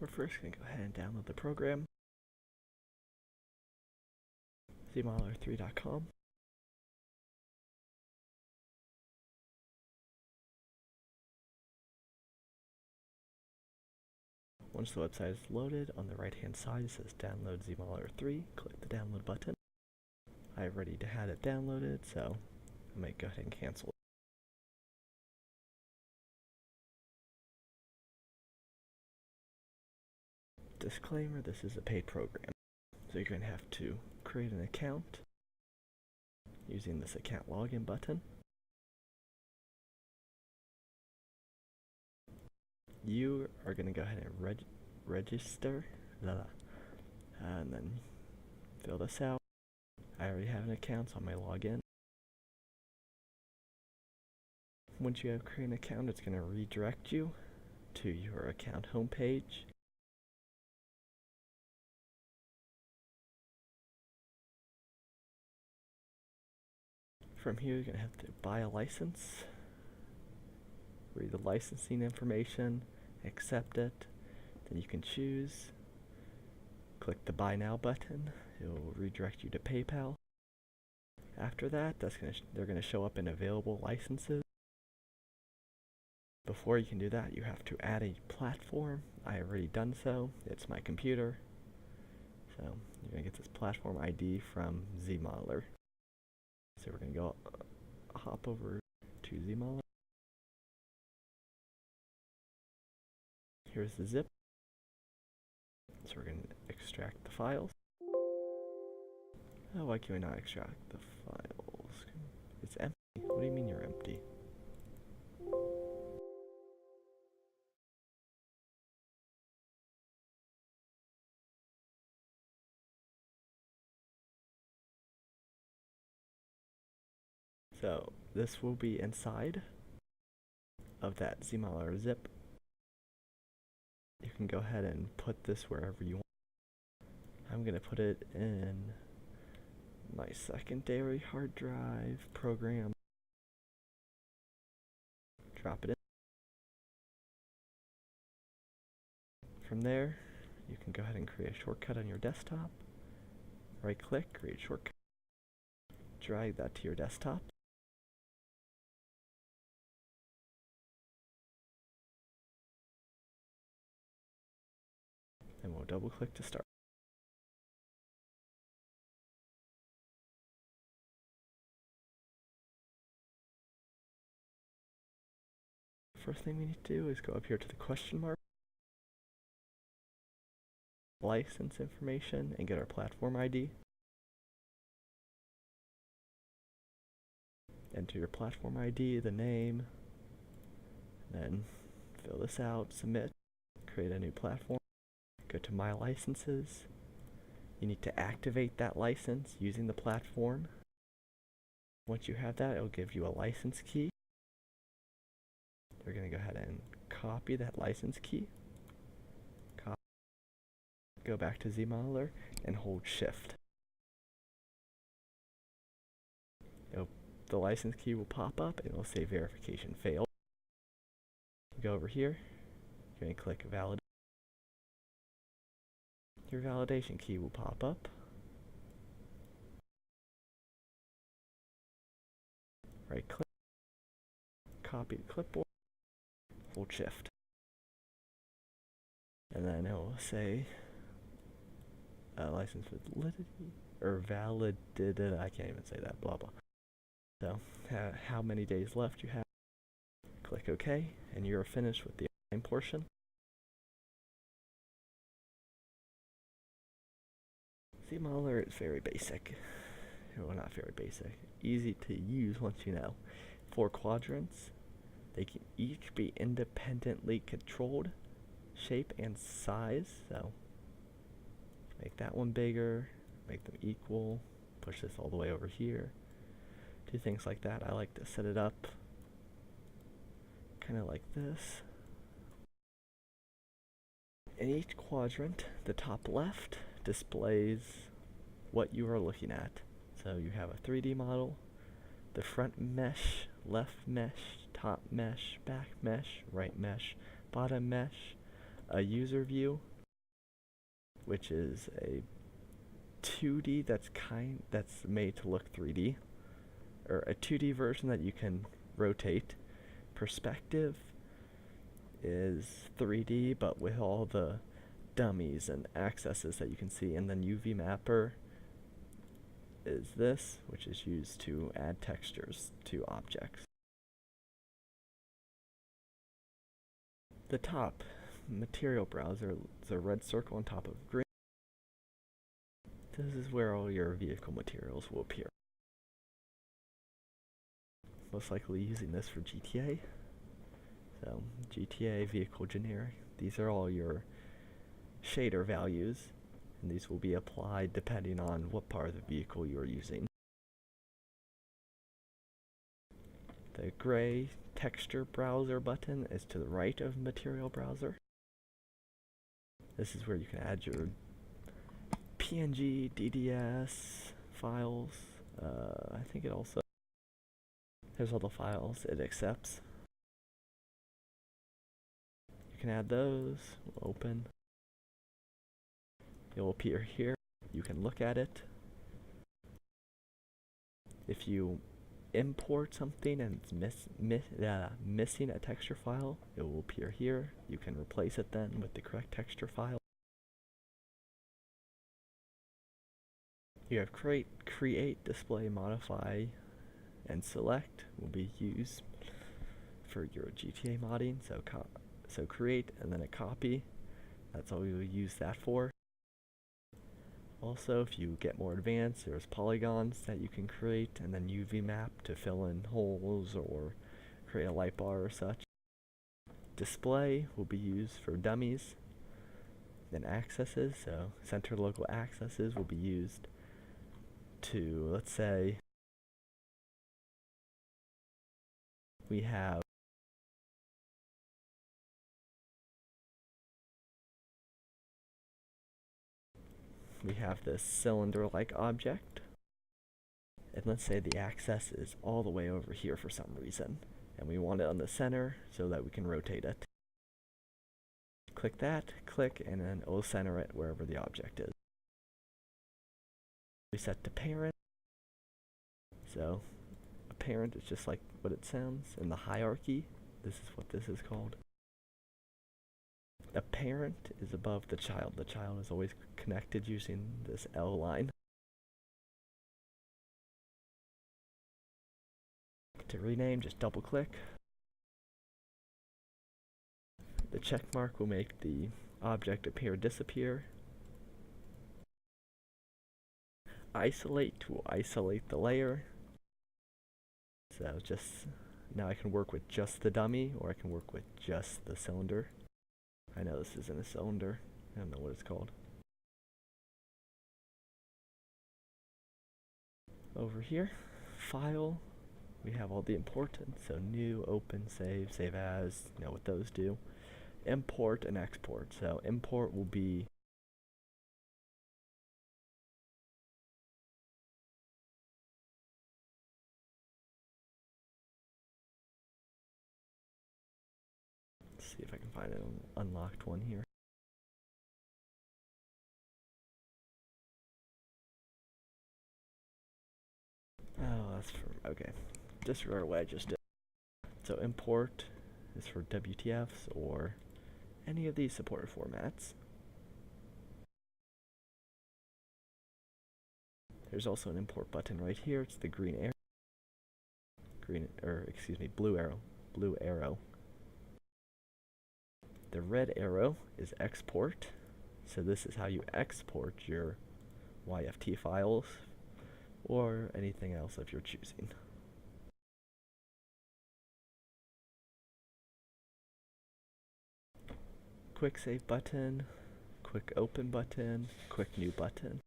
We're first going to go ahead and download the program, Zmodeler3.com. Once the website is loaded, on the right hand side it says download Zmodeler 3. Click the download button. I already had it downloaded, so I might go ahead and cancel it. Disclaimer, this is a paid program, so you're going to have to create an account using this account login button. You are going to go ahead and register, and then fill this out. I already have an account, so I may log in. Once you have created an account, it's going to redirect you to your account homepage. From here, you're going to have to buy a license, read the licensing information, accept it, then you can choose. Click the Buy Now button. It will redirect you to PayPal. After that, they're going to show up in available licenses. Before you can do that, you have to add a platform. I have already done so. It's my computer. So you're going to get this platform ID from Zmodeler. So we're going to go hop over to Zmodeler. Here's the zip. So we're going to extract the files. Oh, why can we not extract the files? It's empty. What do you mean you're empty? So this will be inside of that Zmodeler zip. You can go ahead and put this wherever you want. I'm going to put it in my secondary hard drive program. Drop it in. From there, you can go ahead and create a shortcut on your desktop. Right click, create shortcut. Drag that to your desktop. And we'll double click to start. First thing we need to do is go up here to the question mark, license information, and get our platform ID. Enter your platform ID, the name, then fill this out, submit, create a new platform. Go to My Licenses. You need to activate that license using the platform. Once you have that, it'll give you a license key. We're going to go ahead and copy that license key. Go back to Zmodeler and hold Shift. The license key will pop up and it will say verification failed. Go over here. You're going to click Validate. Your validation key will pop up. Right click, copy the clipboard, hold Shift. And then it will say license validity, or validated, I can't even say that, blah blah. So, how many days left you have. Click OK, and you're finished with the online portion. Zmodeler is very basic. Well, not very basic. Easy to use once you know. 4 quadrants. They can each be independently controlled, shape and size. So make that one bigger, make them equal, push this all the way over here. Do things like that. I like to set it up kind of like this. In each quadrant, the top left displays what you are looking at. So you have a 3D model, the front mesh, left mesh, top mesh, back mesh, right mesh, bottom mesh, a user view, which is a 2D that's made to look 3D, or a 2D version that you can rotate. Perspective is 3D, but with all the dummies and accesses that you can see. And then UV mapper is this, which is used to add textures to objects. The top material browser is a red circle on top of green. This is where all your vehicle materials will appear. Most likely using this for GTA. So GTA vehicle generic. These are all your shader values, and these will be applied depending on what part of the vehicle you are using. The gray texture browser button is to the right of material browser. This is where you can add your PNG, DDS files. I think it also, there's all the files it accepts. You can add those, we'll open. It will appear here. You can look at it. If you import something and it's missing a texture file, it will appear here. You can replace it then with the correct texture file. You have create, display, modify, and select will be used for your GTA modding. So create and then a copy. That's all we will use that for. Also, if you get more advanced, there's polygons that you can create, and then UV map to fill in holes or create a light bar or such. Display will be used for dummies. Then accesses, so center local accesses will be used to, let's say, we have this cylinder-like object, and let's say the axis is all the way over here for some reason, and we want it on the center so that we can rotate it. Click that, click, and then it will center it wherever the object is. We set to parent, so a parent is just like what it sounds in the hierarchy. This is what this is called. A parent is above the child. The child is always connected using this L line. To rename, just double click. The check mark will make the object appear or disappear. Isolate to isolate the layer. So now I can work with just the dummy, or I can work with just the cylinder. I know this isn't a cylinder. I don't know what it's called. Over here, file, we have all the important. So new, open, save, save as, you know what those do. Import and export. So import will be see if I can find an unlocked one here. Oh, that's for, okay. Disregard what I just did. So import is for WTFs or any of these supported formats. There's also an import button right here. It's the blue arrow. Blue arrow. The red arrow is export. So this is how you export your YFT files or anything else if you're choosing. Quick save button, quick open button, quick new button.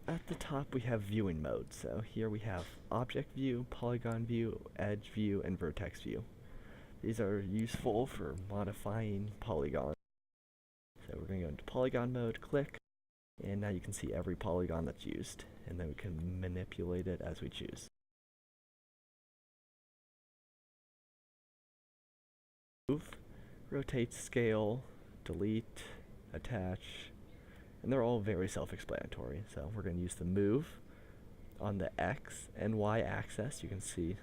At the top we have viewing mode. So here we have object view, polygon view, edge view, and vertex view. These are useful for modifying polygons. So we're going to go into polygon mode, click, and now you can see every polygon that's used, and then we can manipulate it as we choose. move, rotate, scale, delete, attach, and they're all very self-explanatory. So we're going to use the move on the X and Y axis. You can see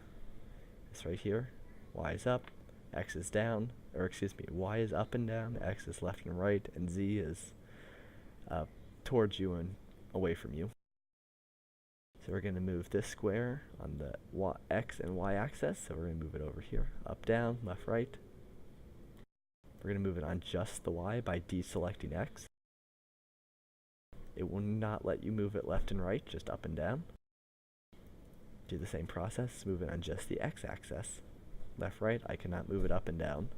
this right here. Y is up, X is down, or excuse me, Y is up and down, X is left and right, and Z is towards you and away from you. So we're going to move this square on the X and Y axis. So we're going to move it over here, up, down, left, right. We're going to move it on just the Y by deselecting X. It will not let you move it left and right, just up and down. Do the same process, move it on just the X axis. Left, right, I cannot move it up and down.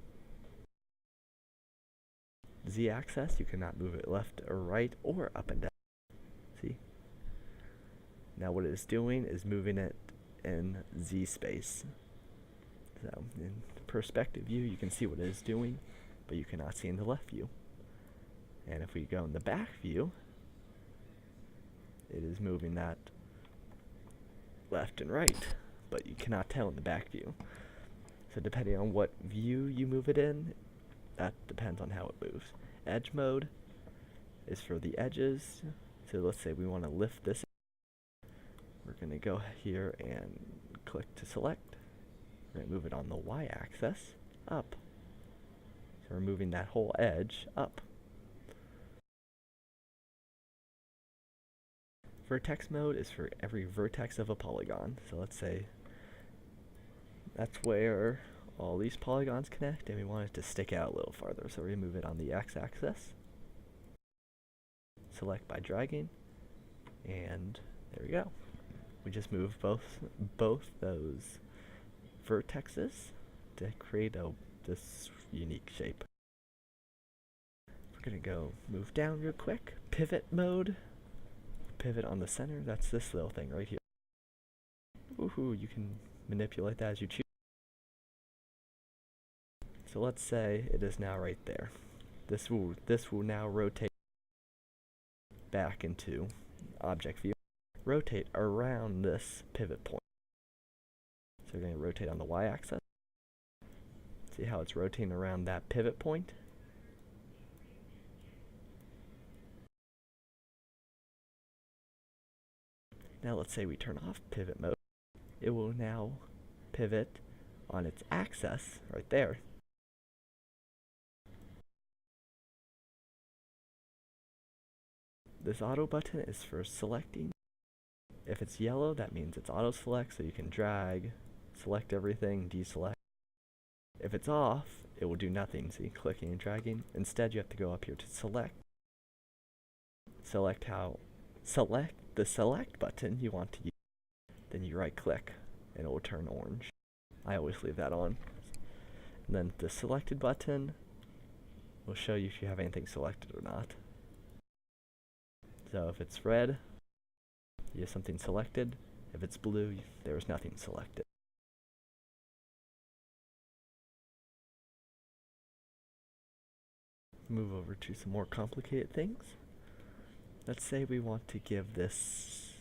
Z axis, you cannot move it left or right or up and down. See? Now what it is doing is moving it in Z space. So in perspective view, you can see what it is doing, but you cannot see in the left view. And if we go in the back view, it is moving that left and right, but you cannot tell in the back view. So depending on what view you move it in, that depends on how it moves. Edge mode is for the edges. So let's say we want to lift this. We're going to go here and click to select. We're going to move it on the Y axis up. So we're moving that whole edge up. Vertex mode is for every vertex of a polygon. So let's say that's where all these polygons connect, and we want it to stick out a little farther. So we're going to move it on the x-axis. Select by dragging, and there we go. We just moved both those vertexes to create this unique shape. We're going to go move down real quick. Pivot mode. Pivot on the center. That's this little thing right here. Woohoo, you can manipulate that as you choose. So let's say it is now right there. This will now rotate back into object view. Rotate around this pivot point. So we're going to rotate on the y-axis. See how it's rotating around that pivot point? Now let's say we turn off pivot mode. It will now pivot on its axis right there. This auto button is for selecting. If it's yellow, that means it's auto select, so you can drag, select everything, deselect. If it's off, it will do nothing. See, clicking and dragging. Instead, you have to go up here to select. Select the select button you want to use. Then you right click and it will turn orange. I always leave that on. And then the selected button will show you if you have anything selected or not. So if it's red, you have something selected. If it's blue, there is nothing selected. Move over to some more complicated things. Let's say we want to give this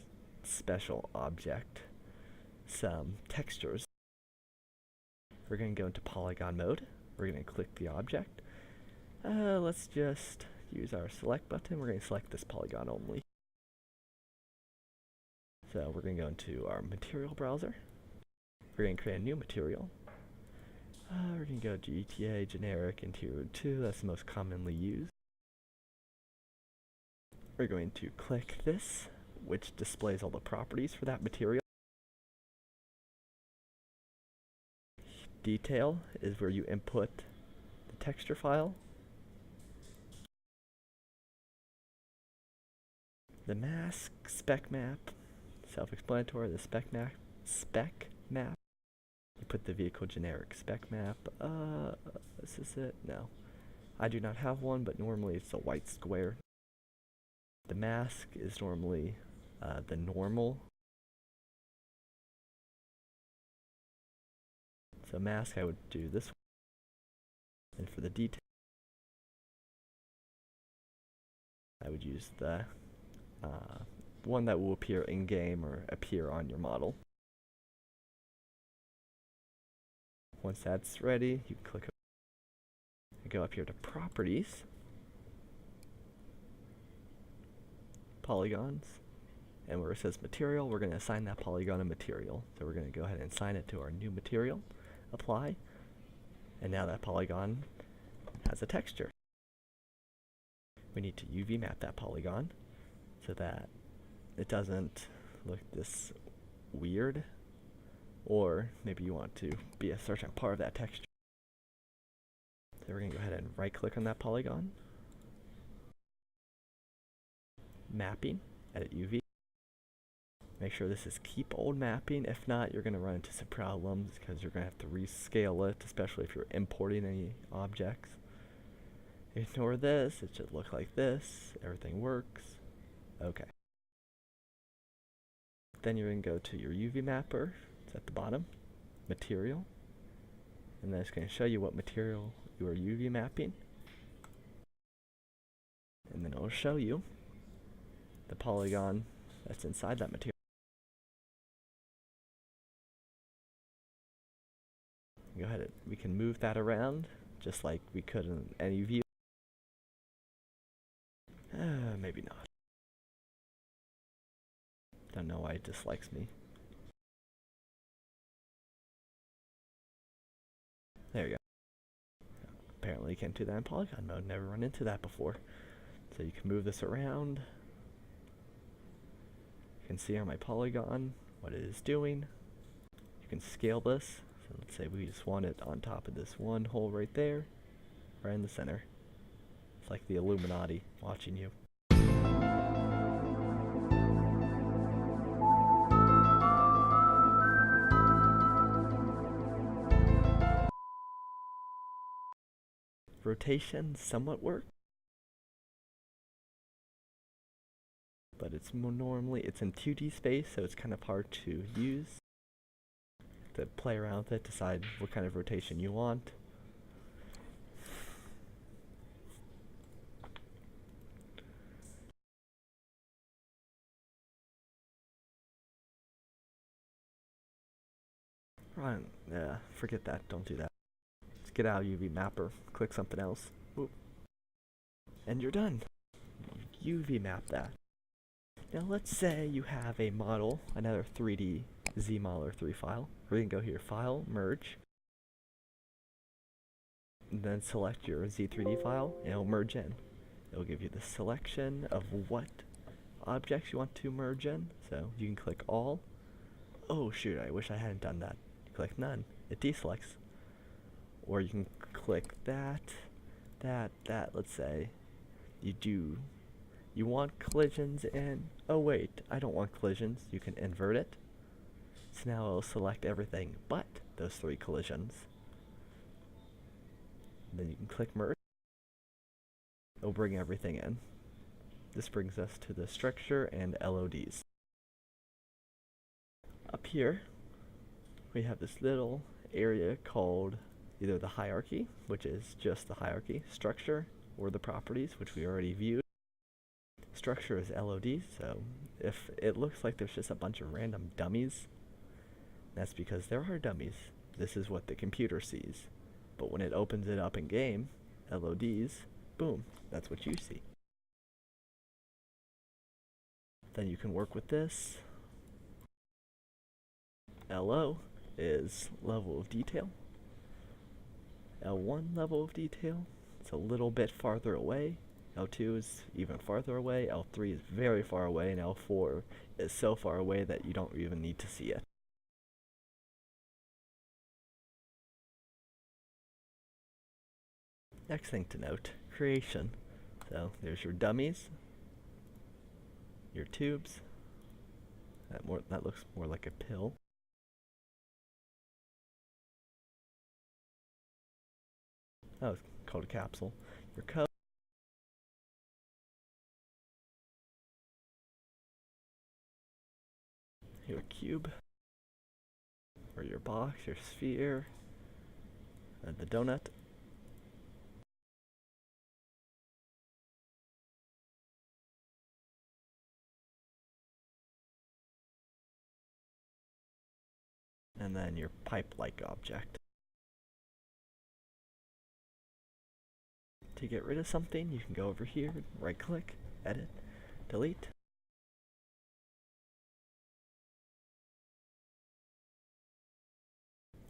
special object some textures. We're going to go into polygon mode. We're going to click the object. Let's just use our select button. We're going to select this polygon only. So we're going to go into our material browser. We're going to create a new material. We're going to go to GTA generic interior 2. That's the most commonly used. We're going to click this, which displays all the properties for that material. Detail is where you input the texture file. The mask, spec map, self-explanatory. The spec map. You put the vehicle generic spec map. Is this it? No. I do not have one, but normally it's a white square. The mask is normally the normal. So mask, I would do this one. And for the detail, I would use the one that will appear in-game or appear on your model. Once that's ready, you click go up here to Properties, Polygons, and where it says Material, we're going to assign that polygon a material. So we're going to go ahead and assign it to our new material, Apply, and now that polygon has a texture. We need to UV map that polygon so that it doesn't look this weird, or maybe you want to be a certain part of that texture. So we're going to go ahead and right click on that polygon, mapping, edit UV. Make sure this is keep old mapping. If not, you're going to run into some problems because you're going to have to rescale it, especially if you're importing any objects. Ignore this, it should look like this. Everything works. Okay. Then you're going to go to your UV mapper. It's at the bottom. Material. And then it's going to show you what material you are UV mapping. And then it will show you the polygon that's inside that material. Go ahead, we can move that around just like we could in any view. Maybe not. Don't know why it dislikes me. There you go. Apparently you can't do that in polygon mode. Never run into that before. So you can move this around. You can see on my polygon what it is doing. You can scale this. So let's say we just want it on top of this one hole right there, right in the center. It's like the Illuminati watching you. Rotation somewhat works, but it's normally in 2D space, so it's kind of hard to use. To play around with it, decide what kind of rotation you want. Right, yeah, forget that, don't do that. Let's get out of UV mapper, click something else. Ooh. And you're done. UV map that. Now let's say you have a model, another 3D Zmodeler 3 file. We can go here, File, Merge, and then select your Z3D file, and it'll merge in. It'll give you the selection of what objects you want to merge in. So you can click All. Oh shoot, I wish I hadn't done that. You click None, it deselects. Or you can click that. Let's say you want collisions in. Oh wait, I don't want collisions. You can invert it. So now it'll select everything but those 3 collisions. And then you can click merge. It'll bring everything in. This brings us to the structure and LODs. Up here, we have this little area called either the hierarchy, which is just the hierarchy, structure, or the properties, which we already viewed. Structure is LOD, so if it looks like there's just a bunch of random dummies, that's because there are dummies. This is what the computer sees. But when it opens it up in game, LODs, boom, that's what you see. Then you can work with this. LO is level of detail. L1 level of detail, it's a little bit farther away. L2 is even farther away. L3 is very far away, and L4 is so far away that you don't even need to see it. Next thing to note, creation. So there's your dummies, your tubes. That looks more like a pill. Oh, it's called a capsule. Your code. Your cube. Or your box, your sphere. And the donut. And then your pipe-like object. to get rid of something, you can go over here, right click, edit, delete.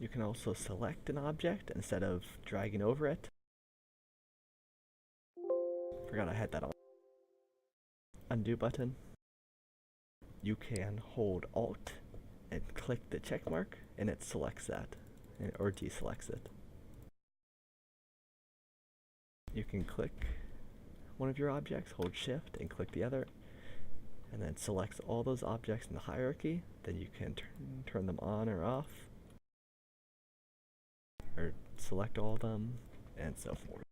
You can also select an object instead of dragging over it. Forgot I had that on. Undo button. You can hold Alt and click the check mark and it selects that, or deselects it. You can click one of your objects, hold Shift and click the other, and then selects all those objects in the hierarchy. Then you can turn them on or off, or select all of them, and so forth.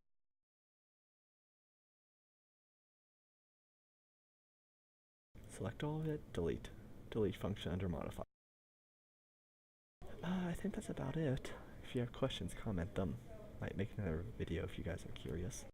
Select all of it, delete. Delete function under modify. I think that's about it. If you have questions, comment them. Might make another video if you guys are curious.